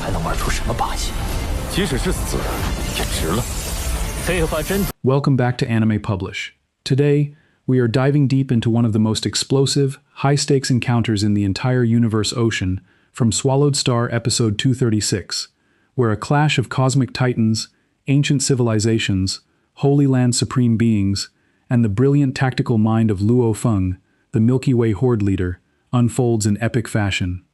还能玩出什么把戏？即使是死，也值了。废话真多。Welcome back to Anime Publish. Today, we are diving deep into one of the most explosive, high-stakes encounters in the entire universe ocean from Swallowed Star Episode 236, where a clash of cosmic titans, ancient civilizations, Holy Land supreme beings, and the brilliant tactical mind of Luo Feng, the Milky Way Horde leader, unfolds in epic fashion.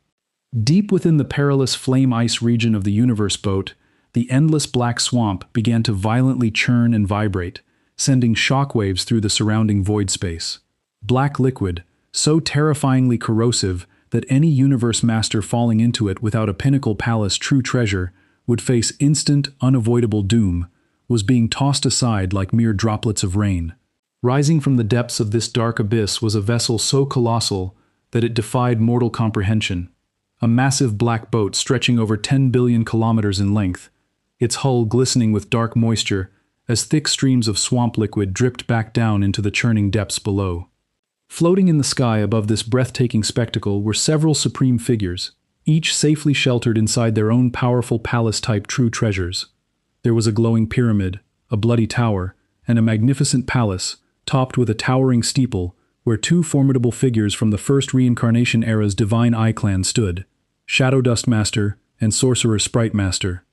Deep within the perilous flame ice region of the universe boat, the endless black swamp began to violently churn and vibrate, sending shockwaves through the surrounding void space. Black liquid, so terrifyingly corrosive that any universe master falling into it without a pinnacle palace true treasure would face instant, unavoidable doom, was being tossed aside like mere droplets of rain. Rising from the depths of this dark abyss was a vessel so colossal that it defied mortal comprehension. A massive black boat stretching over 10 billion kilometers in length, its hull glistening with dark moisture as thick streams of swamp liquid dripped back down into the churning depths below. Floating in the sky above this breathtaking spectacle were several supreme figures, each safely sheltered inside their own powerful palace-type true treasures. There was a glowing pyramid, a bloody tower, and a magnificent palace, topped with a towering steeple, where two formidable figures from the first reincarnation era's Divine Eye clan stood, Shadow Dust Master and Sorcerer Sprite Master.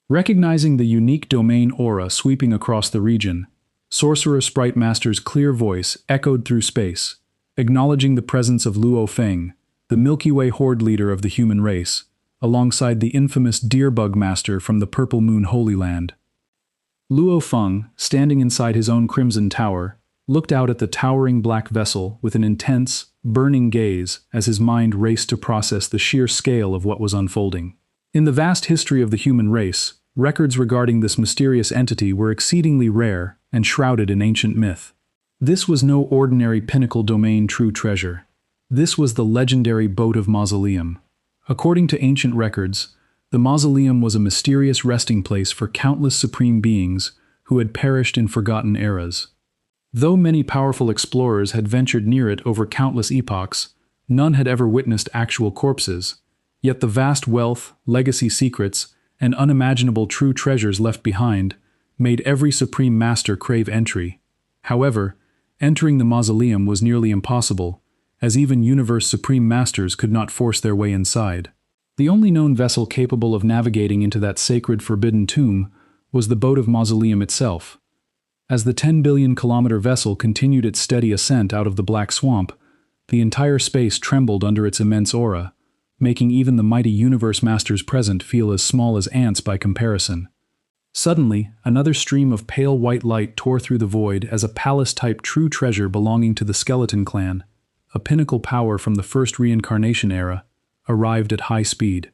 Recognizing the unique domain aura sweeping across the region, Sorcerer Sprite Master's clear voice echoed through space, acknowledging the presence of Luo Feng, the Milky Way Horde leader of the human race, alongside the infamous Deerbug Master from the Purple Moon Holy Land. Luo Feng, standing inside his own Crimson Tower, looked out at the towering black vessel with an intense, burning gaze as his mind raced to process the sheer scale of what was unfolding. In the vast history of the human race, records regarding this mysterious entity were exceedingly rare and shrouded in ancient myth. This was no ordinary pinnacle domain true treasure. This was the legendary Boat of Mausoleum. According to ancient records, the mausoleum was a mysterious resting place for countless supreme beings who had perished in forgotten eras. Though many powerful explorers had ventured near it over countless epochs, none had ever witnessed actual corpses. Yet the vast wealth, legacy secrets, and unimaginable true treasures left behind made every supreme master crave entry. However, entering the mausoleum was nearly impossible, as even universe supreme masters could not force their way inside. The only known vessel capable of navigating into that sacred forbidden tomb was the Boat of Mausoleum itself. As the 10 billion kilometer vessel continued its steady ascent out of the black swamp, the entire space trembled under its immense aura, making even the mighty universe masters present feel as small as ants by comparison. Suddenly, another stream of pale white light tore through the void as a palace-type true treasure belonging to the Skeleton Clan, a pinnacle power from the first reincarnation era, arrived at high speed.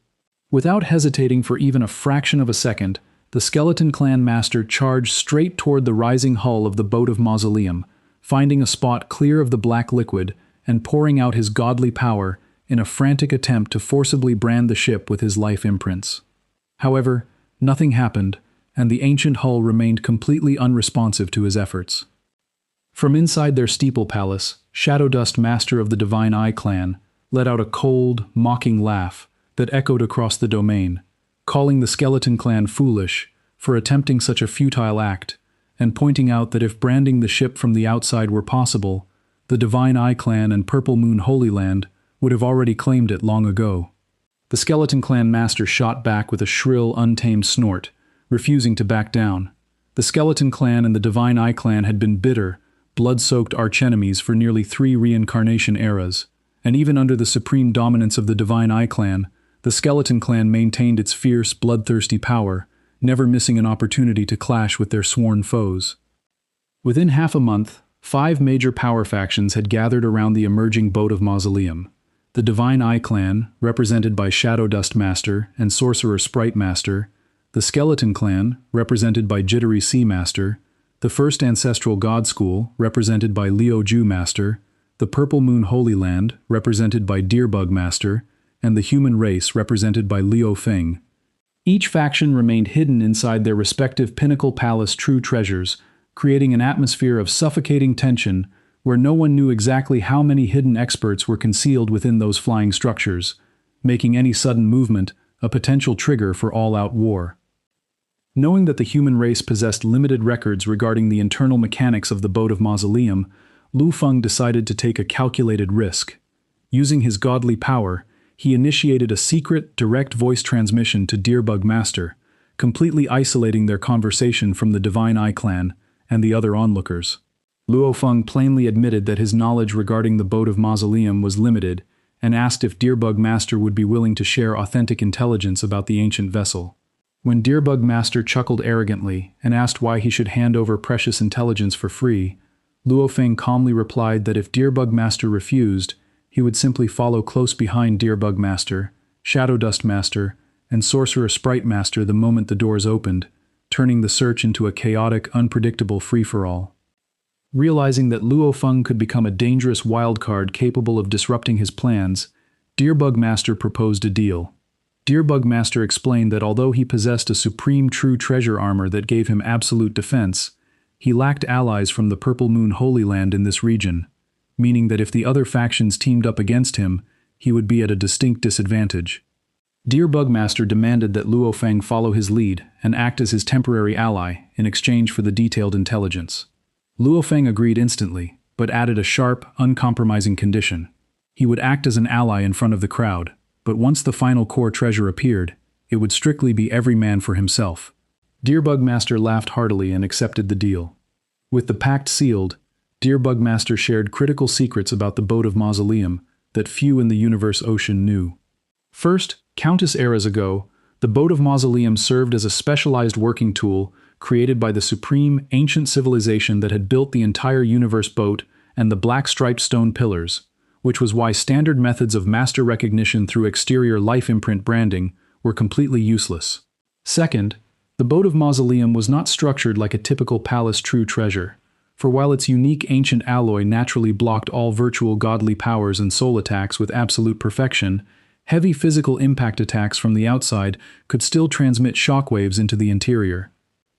Without hesitating for even a fraction of a second, the Skeleton Clan master charged straight toward the rising hull of the Boat of Mausoleum, finding a spot clear of the black liquid and pouring out his godly power in a frantic attempt to forcibly brand the ship with his life imprints. However, nothing happened, and the ancient hull remained completely unresponsive to his efforts. From inside their steeple palace, Shadow Dust Master of the Divine Eye clan let out a cold, mocking laugh that echoed across the domain, calling the Skeleton Clan foolish for attempting such a futile act, and pointing out that if branding the ship from the outside were possible, the Divine Eye clan and Purple Moon Holy Land would have already claimed it long ago. The Skeleton Clan master shot back with a shrill, untamed snort, refusing to back down. The Skeleton Clan and the Divine Eye clan had been bitter, blood-soaked archenemies for nearly 3 reincarnation eras, and even under the supreme dominance of the Divine Eye clan, the Skeleton Clan maintained its fierce, bloodthirsty power, never missing an opportunity to clash with their sworn foes. Within half a month, 5 major power factions had gathered around the emerging Boat of Mausoleum. The Divine Eye clan, represented by Shadow Dust Master and Sorcerer Sprite Master, the Skeleton Clan, represented by Jittery Sea Master, the First Ancestral God School, represented by Leo Ju Master, the Purple Moon Holy Land, represented by Deerbug Master, and the human race, represented by Luo Feng. Each faction remained hidden inside their respective pinnacle palace true treasures, creating an atmosphere of suffocating tension where no one knew exactly how many hidden experts were concealed within those flying structures, making any sudden movement a potential trigger for all-out war. Knowing that the human race possessed limited records regarding the internal mechanics of the Boat of Mausoleum, Luo Feng decided to take a calculated risk. Using his godly power, he initiated a secret, direct voice transmission to Deerbug Master, completely isolating their conversation from the Divine Eye Clan and the other onlookers. Luo Feng plainly admitted that his knowledge regarding the Boat of Mausoleum was limited and asked if Deerbug Master would be willing to share authentic intelligence about the ancient vessel. When Deerbug Master chuckled arrogantly and asked why he should hand over precious intelligence for free, Luo Feng calmly replied that if Deerbug Master refused, he would simply follow close behind Deerbug Master, Shadow Dust Master, and Sorcerer Sprite Master the moment the doors opened, turning the search into a chaotic, unpredictable free-for-all. Realizing that Luo Feng could become a dangerous wildcard capable of disrupting his plans, Deerbug Master proposed a deal. Deerbug Master explained that although he possessed a supreme true treasure armor that gave him absolute defense, he lacked allies from the Purple Moon Holy Land in this region, meaning that if the other factions teamed up against him, he would be at a distinct disadvantage. Deerbug Master demanded that Luo Feng follow his lead and act as his temporary ally in exchange for the detailed intelligence. Luo Feng agreed instantly, but added a sharp, uncompromising condition. He would act as an ally in front of the crowd, but once the final core treasure appeared, it would strictly be every man for himself. Deerbug Master laughed heartily and accepted the deal. With the pact sealed, Deerbug Master shared critical secrets about the Boat of Mausoleum that few in the universe ocean knew. First, countless eras ago, the Boat of Mausoleum served as a specialized working tool created by the supreme, ancient civilization that had built the entire universe boat and the black-striped stone pillars, which was why standard methods of master recognition through exterior life imprint branding were completely useless. Second, the Boat of Mausoleum was not structured like a typical palace true treasure, for while its unique ancient alloy naturally blocked all virtual godly powers and soul attacks with absolute perfection, heavy physical impact attacks from the outside could still transmit shockwaves into the interior.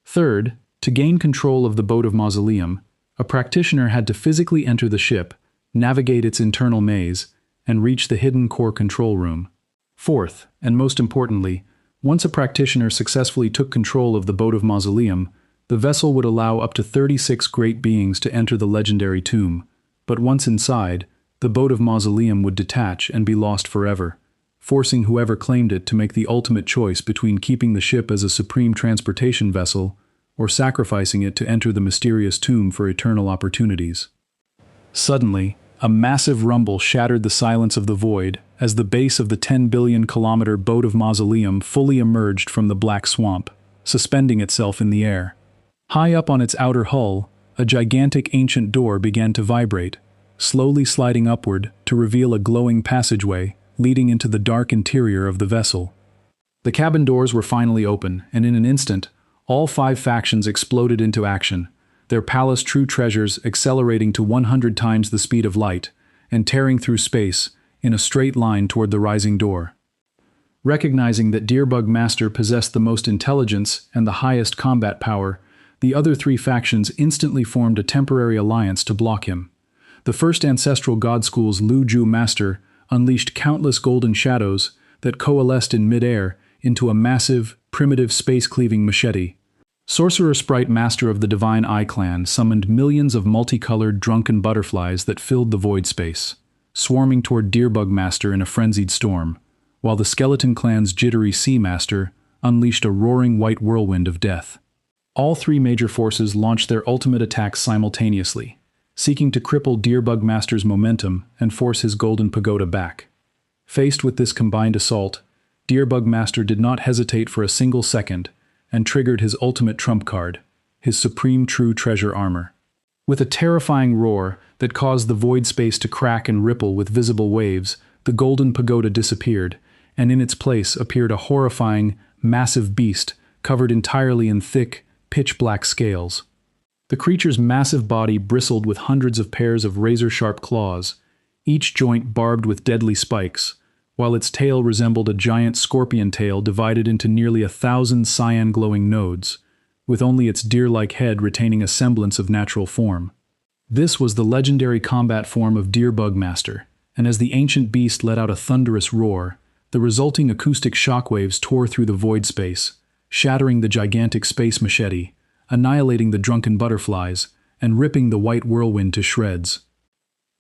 Third, to gain control of the Boat of Mausoleum, a practitioner had to physically enter the ship, navigate its internal maze, and reach the hidden core control room. Fourth, and most importantly, once a practitioner successfully took control of the Boat of Mausoleum, the vessel would allow up to 36 great beings to enter the legendary tomb, but once inside, the Boat of Mausoleum would detach and be lost forever, forcing whoever claimed it to make the ultimate choice between keeping the ship as a supreme transportation vessel or sacrificing it to enter the mysterious tomb for eternal opportunities. Suddenly, a massive rumble shattered the silence of the void as the base of the 10 billion kilometer Boat of Mausoleum fully emerged from the black swamp, suspending itself in the air. High up on its outer hull, a gigantic ancient door began to vibrate, slowly sliding upward to reveal a glowing passageway leading into the dark interior of the vessel. The cabin doors were finally open, and in an instant, all 5 factions exploded into action, their palace true treasures accelerating to 100 times the speed of light and tearing through space in a straight line toward the rising door. Recognizing that Deerbug Master possessed the most intelligence and the highest combat power, the other 3 factions instantly formed a temporary alliance to block him. The first Ancestral God School's Luo Master unleashed countless golden shadows that coalesced in mid-air into a massive, primitive space-cleaving machete. Sorcerer Sprite Master of the Divine Eye Clan summoned millions of multicolored drunken butterflies that filled the void space, swarming toward Deerbug Master in a frenzied storm, while the Skeleton Clan's jittery Sea Master unleashed a roaring white whirlwind of death. All 3 major forces launched their ultimate attacks simultaneously, seeking to cripple Deerbug Master's momentum and force his golden pagoda back. Faced with this combined assault, Deerbug Master did not hesitate for a single second and triggered his ultimate trump card, his supreme true treasure armor. With a terrifying roar that caused the void space to crack and ripple with visible waves, the golden pagoda disappeared, and in its place appeared a horrifying, massive beast covered entirely in thick, pitch-black scales. The creature's massive body bristled with hundreds of pairs of razor-sharp claws, each joint barbed with deadly spikes, while its tail resembled a giant scorpion tail divided into nearly 1,000 cyan-glowing nodes, with only its deer-like head retaining a semblance of natural form. This was the legendary combat form of Deerbug Master, and as the ancient beast let out a thunderous roar, The resulting acoustic shockwaves tore through the void space, shattering the gigantic space machete, annihilating the drunken butterflies, and ripping the white whirlwind to shreds.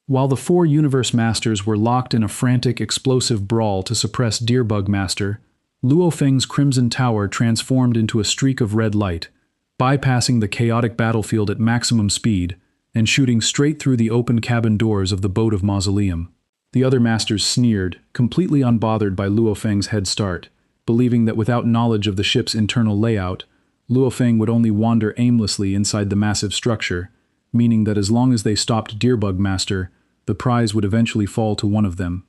While the four Universe Masters were locked in a frantic, explosive brawl to suppress Deerbug Master, Luo Feng's Crimson Tower transformed into a streak of red light, bypassing the chaotic battlefield at maximum speed and shooting straight through the open cabin doors of the Boat of Mausoleum. The other masters sneered, completely unbothered by Luo Feng's head start, believing that without knowledge of the ship's internal layout, Luo Feng would only wander aimlessly inside the massive structure, meaning that as long as they stopped Deerbug Master, the prize would eventually fall to one of them.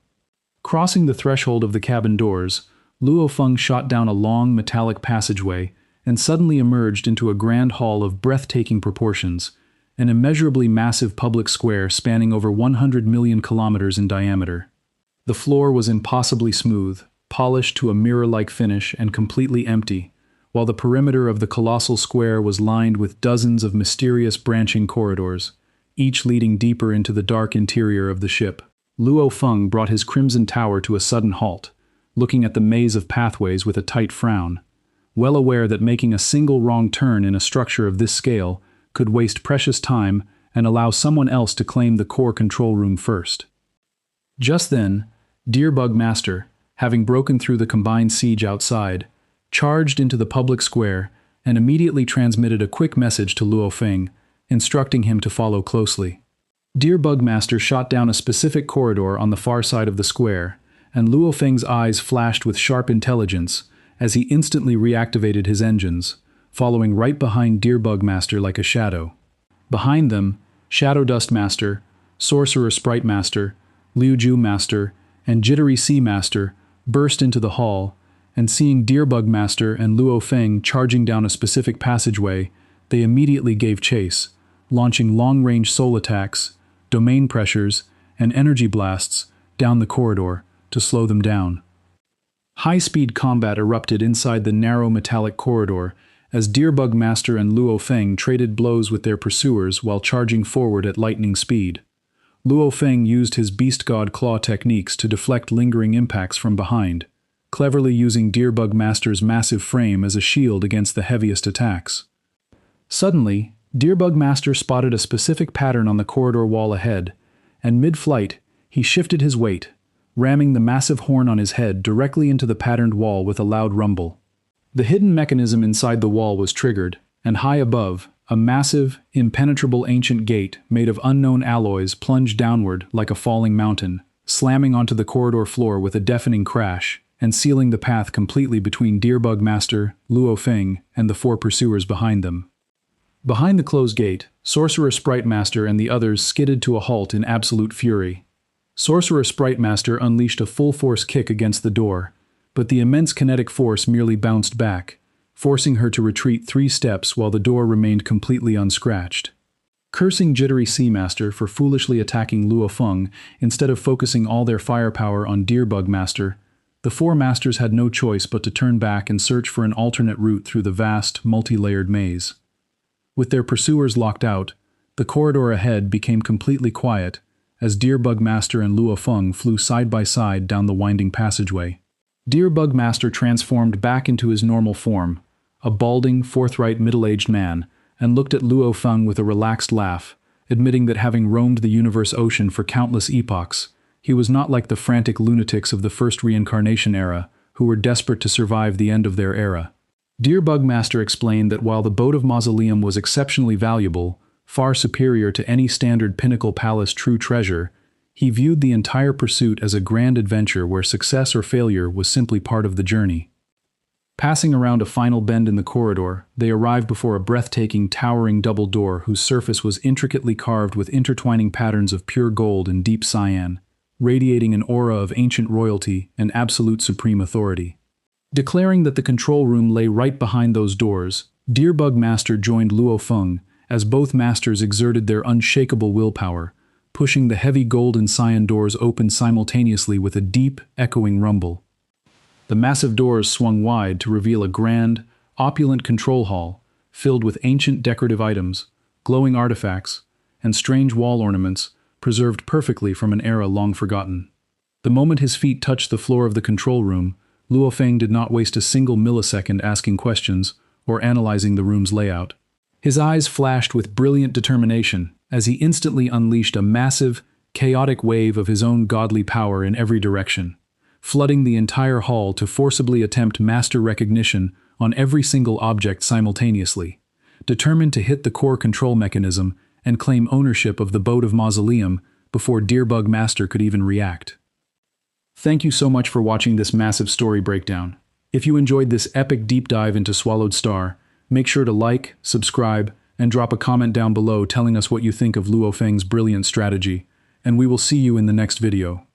Crossing the threshold of the cabin doors, Luo Feng shot down a long, metallic passageway and suddenly emerged into a grand hall of breathtaking proportions, an immeasurably massive public square spanning over 100 million kilometers in diameter. The floor was impossibly smooth, polished to a mirror-like finish and completely empty, while the perimeter of the colossal square was lined with dozens of mysterious branching corridors, each leading deeper into the dark interior of the ship. Luo Feng brought his Crimson Tower to a sudden halt, looking at the maze of pathways with a tight frown, well aware that making a single wrong turn in a structure of this scale could waste precious time and allow someone else to claim the core control room first. Just then, Deerbug Master, having broken through the combined siege outside, charged into the public square and immediately transmitted a quick message to Luo Feng, instructing him to follow closely. Deerbug Master shot down a specific corridor on the far side of the square, and Luo Feng's eyes flashed with sharp intelligence as he instantly reactivated his engines, following right behind Deerbug Master like a shadow. Behind them, Shadow Dust Master, Sorcerer Sprite Master, Liu Ju Master, and Jittery Sea Master burst into the hall, and seeing Deerbug Master and Luo Feng charging down a specific passageway, they immediately gave chase, launching long-range soul attacks, domain pressures, and energy blasts down the corridor to slow them down. High-speed combat erupted inside the narrow metallic corridor as Deerbug Master and Luo Feng traded blows with their pursuers while charging forward at lightning speed. Luo Feng used his Beast God Claw techniques to deflect lingering impacts from behind, cleverly using Deerbug Master's massive frame as a shield against the heaviest attacks. Suddenly, Deerbug Master spotted a specific pattern on the corridor wall ahead, and mid-flight, he shifted his weight, ramming the massive horn on his head directly into the patterned wall with a loud rumble. The hidden mechanism inside the wall was triggered, and high above, a massive, impenetrable ancient gate made of unknown alloys plunged downward like a falling mountain, slamming onto the corridor floor with a deafening crash, and sealing the path completely between Deerbug Master, Luo Feng, and the four pursuers behind them. Behind the closed gate, Sorcerer Sprite Master and the others skidded to a halt in absolute fury. Sorcerer Sprite Master unleashed a full-force kick against the door, but the immense kinetic force merely bounced back, forcing her to retreat 3 steps while the door remained completely unscratched. Cursing Jittery Sea Master for foolishly attacking Luo Feng instead of focusing all their firepower on Deerbug Master, the 4 masters had no choice but to turn back and search for an alternate route through the vast, multi-layered maze. With their pursuers locked out, the corridor ahead became completely quiet as Deerbug Master and Luo Feng flew side by side down the winding passageway. Deerbug Master transformed back into his normal form, a balding, forthright middle-aged man, and looked at Luo Feng with a relaxed laugh, admitting that having roamed the universe ocean for countless epochs, he was not like the frantic lunatics of the first reincarnation era, who were desperate to survive the end of their era. Deerbug Master explained that while the Boat of Mausoleum was exceptionally valuable, far superior to any standard Pinnacle Palace true treasure, he viewed the entire pursuit as a grand adventure where success or failure was simply part of the journey. Passing around a final bend in the corridor, they arrived before a breathtaking, towering double door whose surface was intricately carved with intertwining patterns of pure gold and deep cyan, radiating an aura of ancient royalty and absolute supreme authority. Declaring that the control room lay right behind those doors, Deerbug Master joined Luo Feng as both masters exerted their unshakable willpower, pushing the heavy gold and cyan doors open simultaneously with a deep, echoing rumble. The massive doors swung wide to reveal a grand, opulent control hall filled with ancient decorative items, glowing artifacts, and strange wall ornaments preserved perfectly from an era long forgotten. The moment his feet touched the floor of the control room, Luo Feng did not waste a single millisecond asking questions or analyzing the room's layout. His eyes flashed with brilliant determination as he instantly unleashed a massive, chaotic wave of his own godly power in every direction, flooding the entire hall to forcibly attempt master recognition on every single object simultaneously, determined to hit the core control mechanism and claim ownership of the Boat of Mausoleum before Deerbug Master could even react. Thank you so much for watching this massive story breakdown. If you enjoyed this epic deep dive into Swallowed Star, make sure to like, subscribe, and drop a comment down below telling us what you think of Luo Feng's brilliant strategy, and we will see you in the next video.